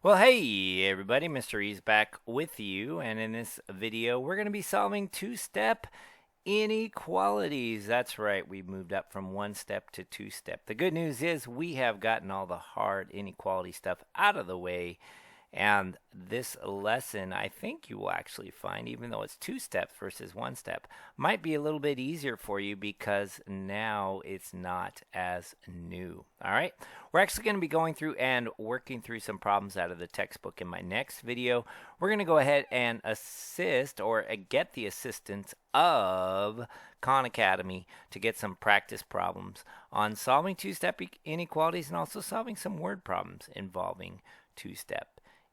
Well, hey everybody, Mr. Reeves back with you, and in this video we're going to be solving two-step inequalities. That's right, we moved up from one step to two-step. The good news is we have gotten all the hard inequality stuff out of the way, and this lesson, I think you will actually find, even though it's two steps versus one step, might be a little bit easier for you because now it's not as new. All right, we're actually going to be going through and working through some problems out of the textbook in my next video. We're going to go ahead and assist or get the assistance of Khan Academy to get some practice problems on solving two-step inequalities and also solving some word problems involving two-step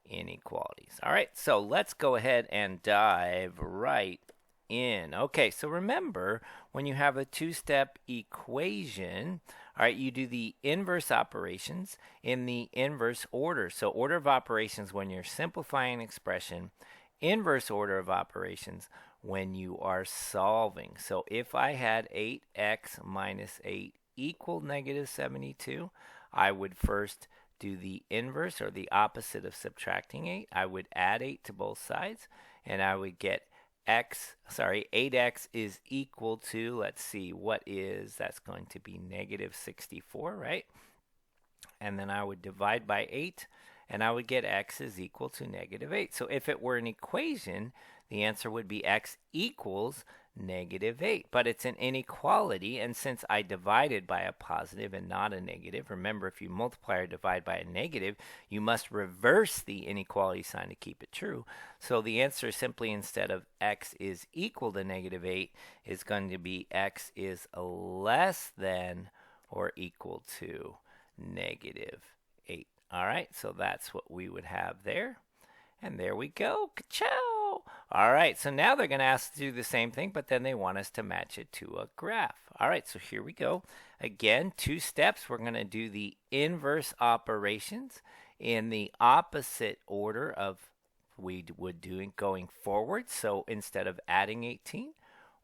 inequalities. All right, so let's go ahead and dive right in. Okay, so remember when you have a two-step equation, all right, you do the inverse operations in the inverse order. So order of operations when you're simplifying an expression, inverse order of operations when you are solving. So if I had 8x minus 8 equal negative 72, I would first do the inverse or the opposite of subtracting 8. I would add 8 to both sides, and I would get 8x is equal to, let's see, that's going to be negative 64, right? And then I would divide by 8, and I would get x is equal to negative 8. So if it were an equation, the answer would be x equals negative 8. But it's an inequality, and since I divided by a positive and not a negative, remember if you multiply or divide by a negative, you must reverse the inequality sign to keep it true. So the answer simply, instead of x is equal to negative 8, is going to be x is less than or equal to negative 8. All right, so that's what we would have there. And there we go. Ka-chow! All right, so now they're going to ask us to do the same thing, but then they want us to match it to a graph. All right, so here we go. Again, two steps. We're going to do the inverse operations in the opposite order of we would do going forward. So instead of adding 18,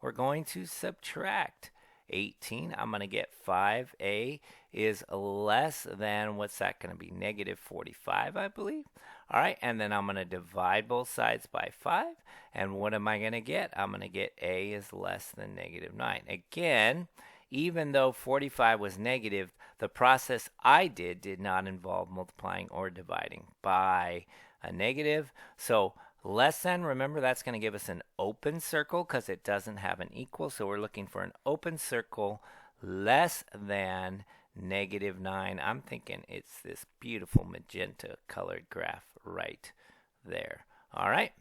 we're going to subtract 18. I'm going to get 5a is less than, what's that going to be, negative 45, I believe. All right, and then I'm going to divide both sides by 5. And what am I going to get? I'm going to get a is less than negative 9. Again, even though 45 was negative, the process I did not involve multiplying or dividing by a negative. So less than, remember, that's going to give us an open circle because it doesn't have an equal. So we're looking for an open circle less than negative 9. I'm thinking it's this beautiful magenta colored graph right there. All right.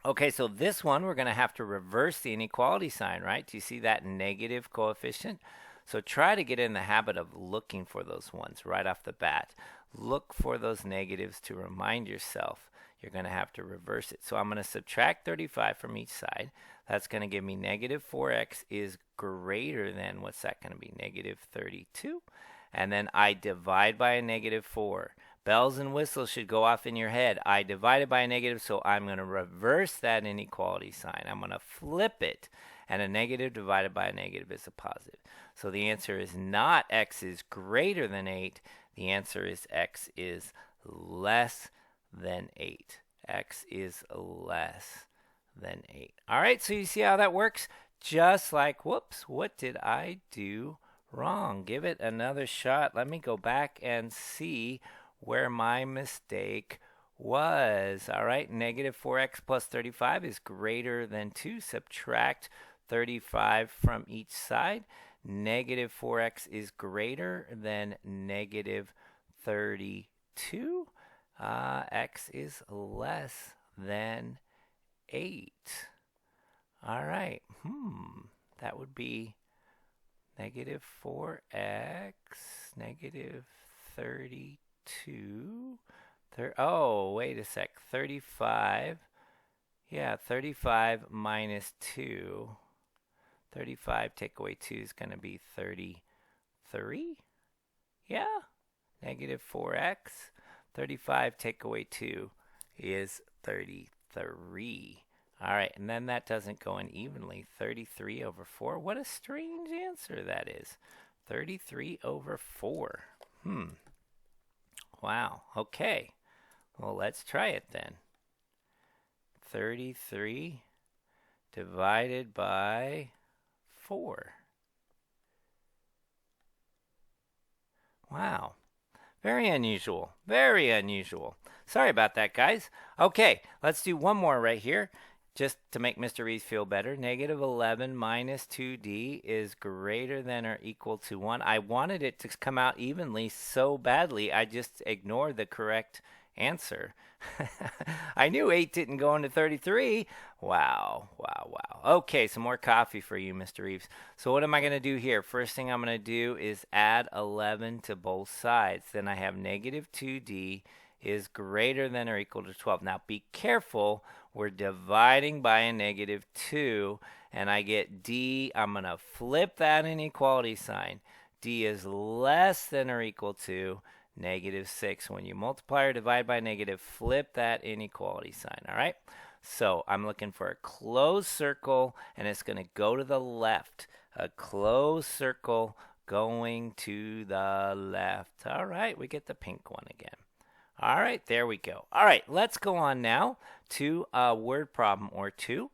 Okay, so this one we're going to have to reverse the inequality sign, right? Do you see that negative coefficient? So try to get in the habit of looking for those ones right off the bat. Look for those negatives to remind yourself you're going to have to reverse it. So I'm going to subtract 35 from each side. That's going to give me negative 4x is greater than, what's that going to be, negative 32. And then I divide by a negative 4. Bells and whistles should go off in your head. I divided by a negative, so I'm going to reverse that inequality sign. I'm going to flip it. And a negative divided by a negative is a positive. So the answer is not x is greater than 8. The answer is x is less than 8. X is less than 8. All right, so you see how that works? Just like, whoops, what did I do wrong? Give it another shot. Let me go back and see where my mistake was. All right, negative 4x plus 35 is greater than 2. Subtract 35 from each side. Negative 4x is greater than negative 32. X is less than 8. All right. That would be negative 4x, negative 32. Oh, wait a sec. 35. Yeah, 35 minus 2. 35 take away 2 is going to be 33. Yeah. Negative 4x. 35 take away 2 is 33. All right, and then that doesn't go in evenly. 33 over 4. What a strange answer that is. 33 over 4. Wow. Okay. Well, let's try it then. 33 divided by 4. Wow. Very unusual. Very unusual. Sorry about that, guys. Okay, let's do one more right here. Just to make Mr. Reeves feel better, negative 11 minus 2d is greater than or equal to 1. I wanted it to come out evenly so badly, I just ignored the correct answer. I knew 8 didn't go into 33. Wow, wow, wow. Okay, some more coffee for you, Mr. Reeves. So what am I going to do here? First thing I'm going to do is add 11 to both sides. Then I have negative 2d is greater than or equal to 12. Now be careful. We're dividing by a negative 2, and I get d. I'm going to flip that inequality sign. D is less than or equal to negative 6. When you multiply or divide by negative, flip that inequality sign, all right? So I'm looking for a closed circle, and it's going to go to the left. A closed circle going to the left. All right, we get the pink one again. All right, there we go. All right, let's go on now to a word problem or two.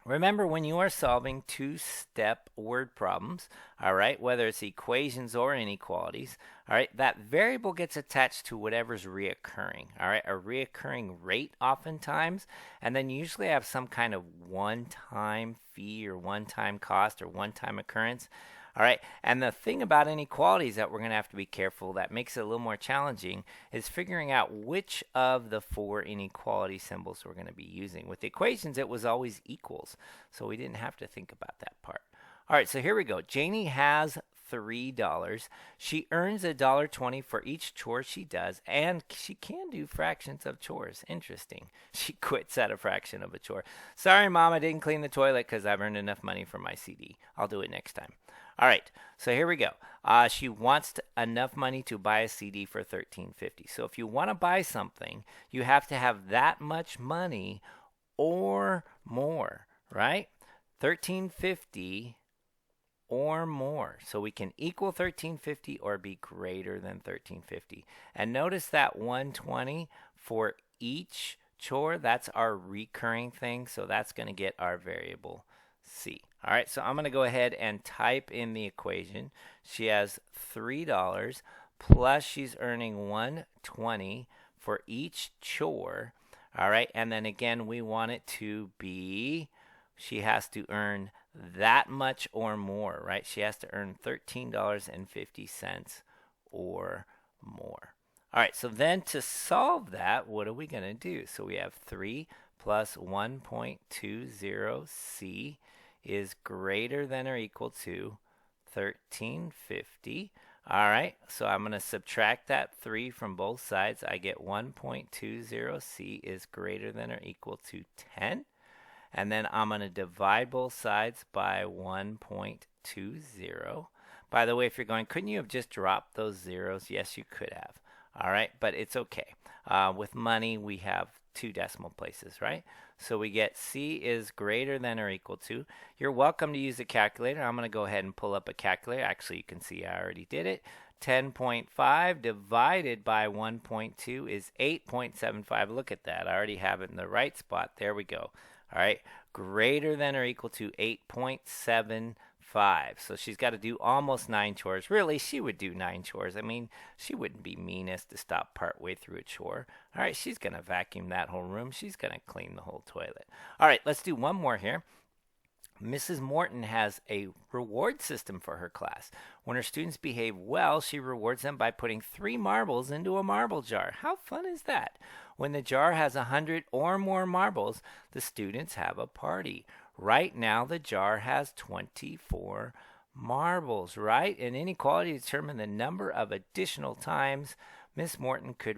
Remember, when you are solving two-step word problems, all right, whether it's equations or inequalities, all right, that variable gets attached to whatever's reoccurring, all right, a reoccurring rate oftentimes, and then you usually have some kind of one-time fee or one-time cost or one-time occurrence. All right, and the thing about inequalities that we're going to have to be careful that makes it a little more challenging is figuring out which of the 4 inequality symbols we're going to be using. With the equations, it was always equals, so we didn't have to think about that part. All right, so here we go. Janie has $3. She earns $1.20 for each chore she does, and she can do fractions of chores. Interesting. She quits at a fraction of a chore. Sorry, Mom, I didn't clean the toilet because I've earned enough money for my CD. I'll do it next time. All right, so here we go. She wants enough money to buy a CD for $13.50. So if you want to buy something, you have to have that much money or more, right? $13.50 or more. So we can equal $13.50 or be greater than $13.50. And notice that $1.20 for each chore, that's our recurring thing. So that's going to get our variable C. All right, so I'm going to go ahead and type in the equation. She has $3 plus she's earning $1.20 for each chore. All right, and then again, we want it to be, she has to earn that much or more, right? She has to earn $13.50 or more. All right, so then to solve that, what are we going to do? So we have 3 plus 1.20c is greater than or equal to $13.50. All right, so I'm going to subtract that 3 from both sides. I get 1.20c is greater than or equal to 10. And then I'm going to divide both sides by 1.20. By the way, if you're going, couldn't you have just dropped those zeros? Yes, you could have. All right, but it's okay. With money, we have 2 decimal places, right? So we get C is greater than or equal to. You're welcome to use a calculator. I'm going to go ahead and pull up a calculator. Actually, you can see I already did it. 10.5 divided by 1.2 is 8.75. Look at that. I already have it in the right spot. There we go. All right. Greater than or equal to 8.75. So she's got to do almost 9 chores. Really, she would do 9 chores. I mean, she wouldn't be mean as to stop partway through a chore. All right, she's going to vacuum that whole room. She's going to clean the whole toilet. All right, let's do one more here. Mrs. Morton has a reward system for her class. When her students behave well, she rewards them by putting 3 marbles into a marble jar. How fun is that? When the jar has 100 or more marbles, the students have a party. Right now, the jar has 24 marbles, right? An inequality determines the number of additional times Miss Morton could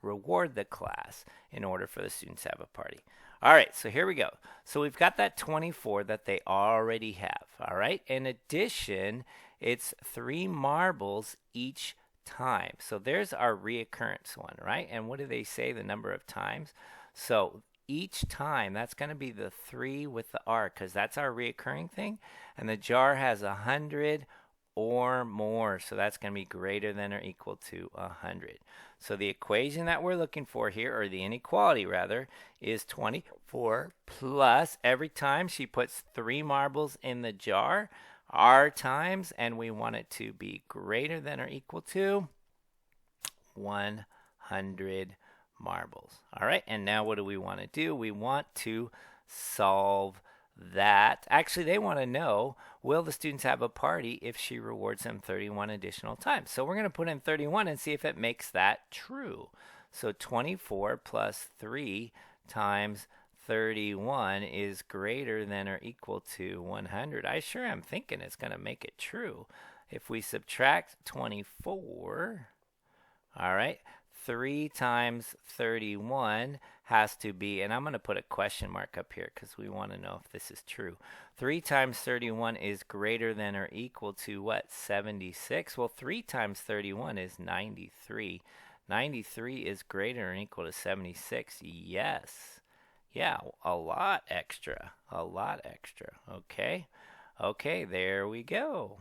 reward the class in order for the students to have a party. All right, so here we go. So we've got that 24 that they already have, all right? In addition, it's 3 marbles each time. So there's our reoccurrence one, right? And what do they say, the number of times? So each time, that's going to be the 3 with the R because that's our reoccurring thing. And the jar has 100 or more. So that's going to be greater than or equal to 100. So the equation that we're looking for here, or the inequality rather, is 24 plus, every time she puts 3 marbles in the jar, r times, and we want it to be greater than or equal to 100 marbles. All right, and now what do we want to do? We want to solve that. Actually, they want to know, will the students have a party if she rewards them 31 additional times? So we're going to put in 31 and see if it makes that true. So 24 plus 3 times 31 is greater than or equal to 100. I sure am thinking it's going to make it true. If we subtract 24, all right, 3 times 31 has to be, and I'm going to put a question mark up here because we want to know if this is true. 3 times 31 is greater than or equal to what? 76? Well, 3 times 31 is 93. 93 is greater or equal to 76. Yes. Yeah, a lot extra. A lot extra. Okay. Okay, there we go.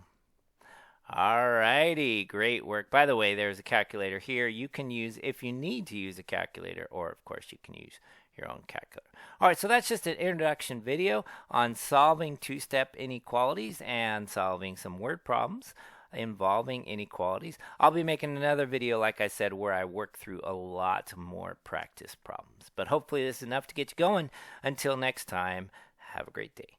Alrighty, great work. By the way, there's a calculator here. You can use, if you need to use a calculator, or of course you can use your own calculator. Alright, so that's just an introduction video on solving two-step inequalities and solving some word problems involving inequalities. I'll be making another video, like I said, where I work through a lot more practice problems. But hopefully this is enough to get you going. Until next time, have a great day.